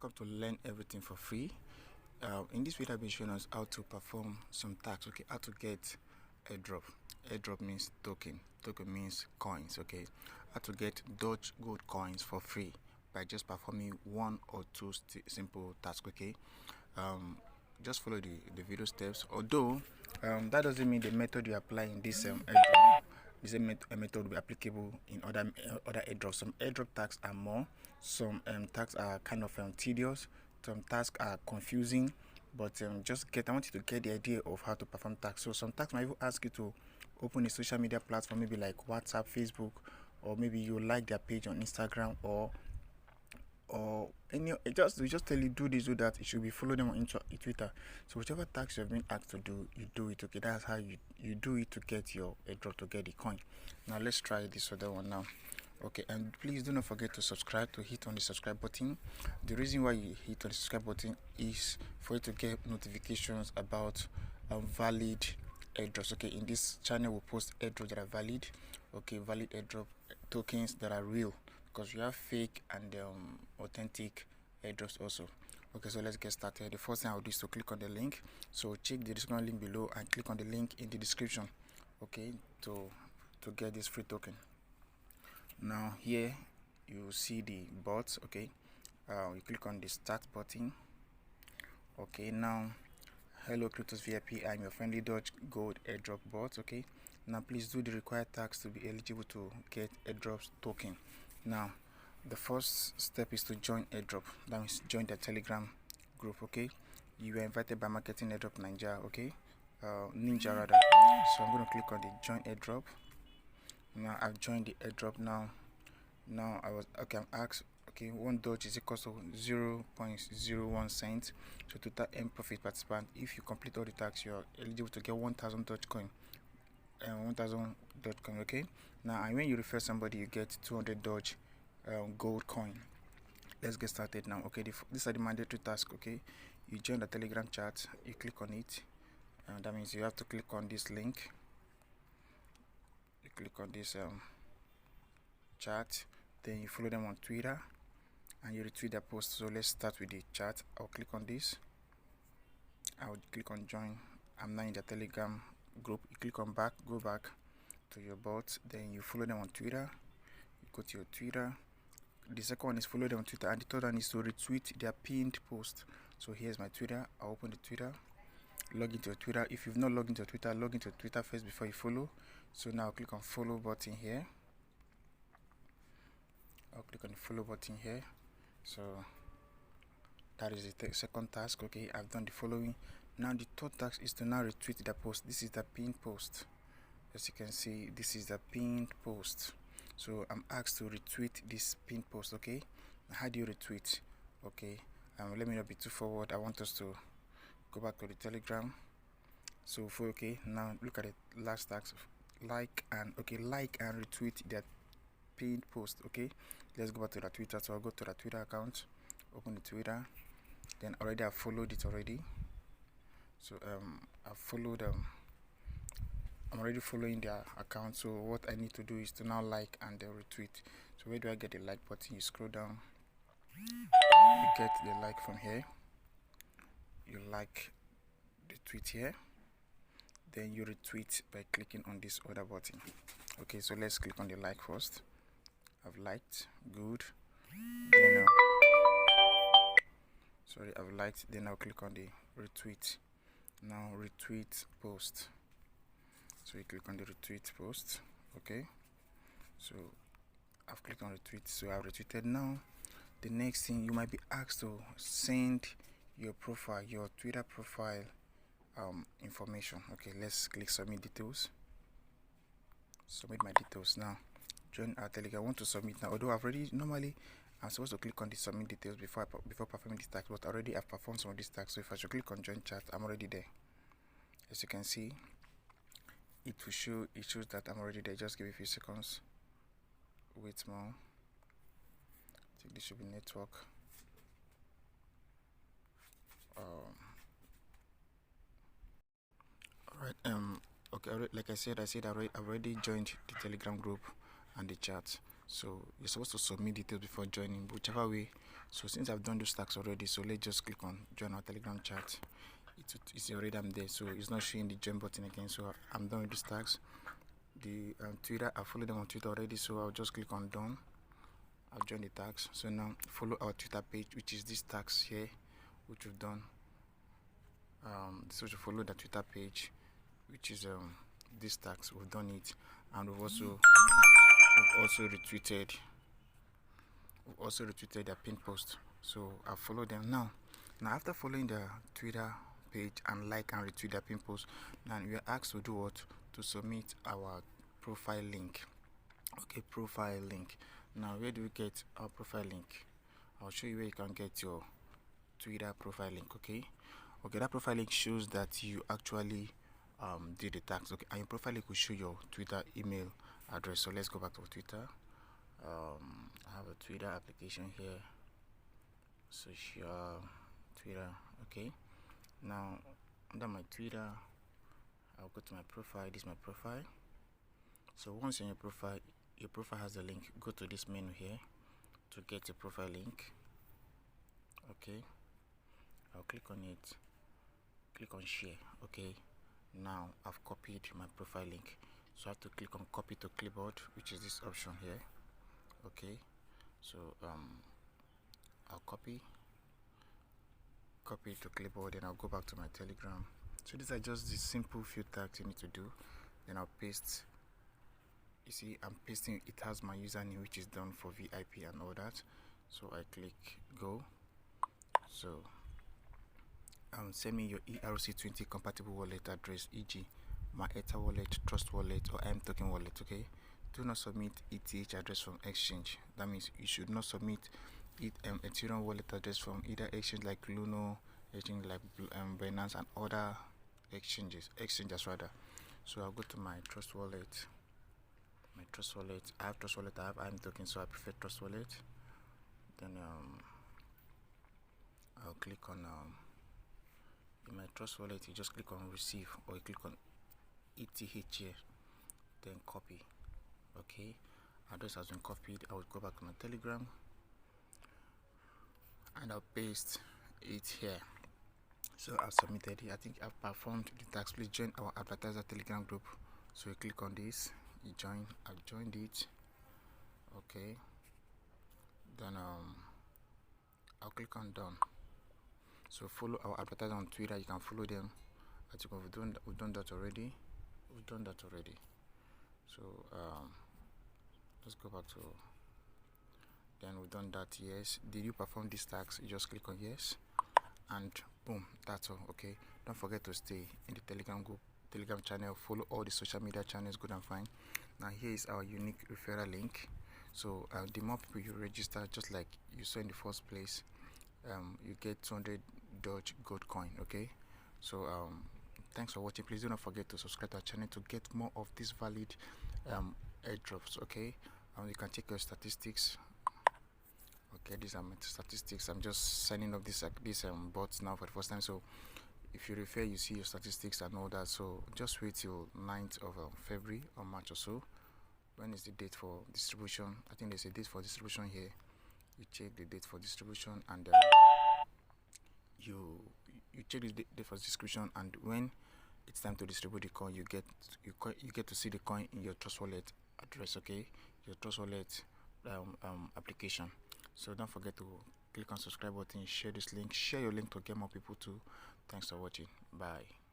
welcome to Learn Everything for Free. In this video, I've been showing us how to perform some tasks. Okay, how to get airdrop. Airdrop means token. Token means coins. Okay, how to get Doge gold coins for free by just performing one or two simple tasks. Okay, just follow the video steps. Although that doesn't mean the method you apply in this airdrop is a method will be applicable in other airdrops. Some airdrop tasks are more, some tasks are kind of tedious, some tasks are confusing, but I want you to get the idea of how to perform tasks. So some tasks might even ask you to open a social media platform, maybe like WhatsApp, Facebook, or maybe you like their page on Instagram, or any we just tell you do this, do that. You should be follow them on Twitter. So whichever task you have been asked to do, you do it. Okay, that's how you do it to get your airdrop, to get the coin. Now let's try this other one now. Okay, and please do not forget to subscribe, to hit on the subscribe button. The reason why you hit on the subscribe button is for you to get notifications about valid airdrops. Okay, in this channel we'll post airdrops that are valid. Okay, valid airdrop tokens that are real, because we have fake and authentic airdrops also. Okay, so let's get started. The first thing I'll do is to click on the link. So check the description link below and click on the link in the description, okay, to get this free token. Now here you see the bots. Okay, you click on the start button. Okay, now hello Cryptos VIP, I'm your friendly Doge gold airdrop bot. Okay, now please do the required tasks to be eligible to get airdrops token. Now the first step is to join airdrop. That means join the Telegram group. Okay, you are invited by Marketing Airdrop Ninja. Okay, Ninja rather. So I'm going to click on the join airdrop. Now I've joined the airdrop. Now I'm asked, okay, 1 Doge is equal to 0.01 cents. So total end profit participant, if you complete all the tasks, you are eligible to get 1000 Dogecoin. 1000 Dogecoin. Okay, now and when you refer somebody, you get 200 Doge gold coin. Let's get started now. Okay, these are the mandatory tasks. Okay, you join the Telegram chat, you click on it, and that means you have to click on this link. You click on this chat, then you follow them on Twitter and you retweet their post. So let's start with the chat. I'll click on this, I'll click on join. I'm now in the Telegram group. You click on back, go back to your bot, then you follow them on Twitter. You go to your Twitter. The second one is follow them on Twitter, and the third one is to retweet their pinned post. So here's my Twitter. I'll open the Twitter, log into your Twitter. If you've not logged into Twitter, log into Twitter first before you follow. So now I'll click on follow button here. I'll click on the follow button here. So that is the second task. Okay, I've done the following. Now the third task is to now retweet the post. This is the pinned post. As you can see, this is the pinned post. So I'm asked to retweet this pinned post. Okay, how do you retweet? Okay, let me not be too forward. I want us to go back to the Telegram. So okay, now look at the last task. Like and retweet that pinned post. Okay, let's go back to the Twitter. So I'll go to the Twitter account, open the Twitter, then already I've followed it already. So I've followed I'm already following their account. So what I need to do is to now like and retweet. So where do I get the like button? You scroll down, you get the like from here, you like the tweet here, then you retweet by clicking on this other button. Okay, so let's click on the like first. I've liked, good. Then I've liked, then I'll click on the retweet. Now retweet post. So you click on the retweet post. Okay, so I've clicked on retweet, so I've retweeted. Now the next thing, you might be asked to send your profile, your Twitter profile information. Okay, let's click submit details. Submit my details. Now join our Telegram. I want to submit now, although I've already, normally I'm supposed to click on the submit details before performing this task, but already I've performed some of these tasks. So if I should click on join chat, I'm already there. As you can see, it shows that I'm already there. Just give it a few seconds, wait more. I think this should be network. Alright, okay, like I said I've already joined the Telegram group and the chat. So you're supposed to submit details before joining, whichever way So since I've done those tasks already, so let's just click on join our Telegram chat. It's already I'm there, so it's not showing the join button again. So I'm done with these tasks. The Twitter, I followed them on Twitter already, so I'll just click on done. I'll join the tags. So now follow our Twitter page, which is this tags here, which we've done. So to follow the Twitter page, which is this tags, we've done it, and we've also retweeted their pin post. So I'll follow them now. Now after following the Twitter page and like and retweet their pin post, now we are asked to do what? To submit our profile link. Okay, profile link. Now where do we get our profile link? I'll show you where you can get your Twitter profile link. Okay, that profile link shows that you actually did the tags. Okay, and your profile link will show your Twitter email address. So let's go back to Twitter. I have a Twitter application here, social Twitter. Okay, now under my Twitter, I'll go to my profile. This is my profile. So once in your profile has a link. Go to this menu here to get your profile link. Okay, I'll click on it, click on share. Okay, now I've copied my profile link, so I have to click on copy to clipboard, which is this option here. Okay, so I'll copy to clipboard, and I'll go back to my Telegram. So these are just the simple few tags you need to do. Then I'll paste. You see, I'm pasting. It has my username, which is done for VIP and all that. So I click go. So send me your ERC20 compatible wallet address, e.g. my Ether wallet, Trust wallet, or M token wallet. Okay, do not submit ETH address from exchange. That means you should not submit Ethereum wallet address from either exchange like Luno, exchange like Binance, and other exchanges rather. So I'll go to my Trust wallet. I have Trust wallet, I have IM token, so I prefer Trust wallet. Then I'll click on in my Trust wallet, you just click on receive, or you click on ETH here, then copy. Okay, address has been copied. I will go back to my Telegram and I'll paste it here. So I've submitted it. I think I've performed the task. Please join our advertiser Telegram group. So you click on this, you join. I've joined it. Okay, then I'll click on done. So follow our advertiser on Twitter. You can follow them. I think we've done that already. So let's go back to. Then we've done that. Yes. Did you perform these tasks? You just click on yes, and boom, that's all. Okay, don't forget to stay in the Telegram group, Telegram channel. Follow all the social media channels, good and fine. Now here is our unique referral link. So the more people you register, just like you saw in the first place, you get 200 Doge gold coin. Okay, so thanks for watching. Please do not forget to subscribe to our channel to get more of these valid airdrops. Okay, you can check your statistics. Okay, these are my statistics. I'm just signing up this bots now for the first time. So if you refer, you see your statistics and all that. So just wait till 9th of February or March or so. When is the date for distribution? I think there's a date for distribution here. You check the date for distribution, and you check the date for distribution, and when it's time to distribute the coin, you get to see the coin in your Trust wallet address. Okay, your Trust wallet application. So don't forget to click on subscribe button, share this link, share your link to get more people too. Thanks for watching. Bye.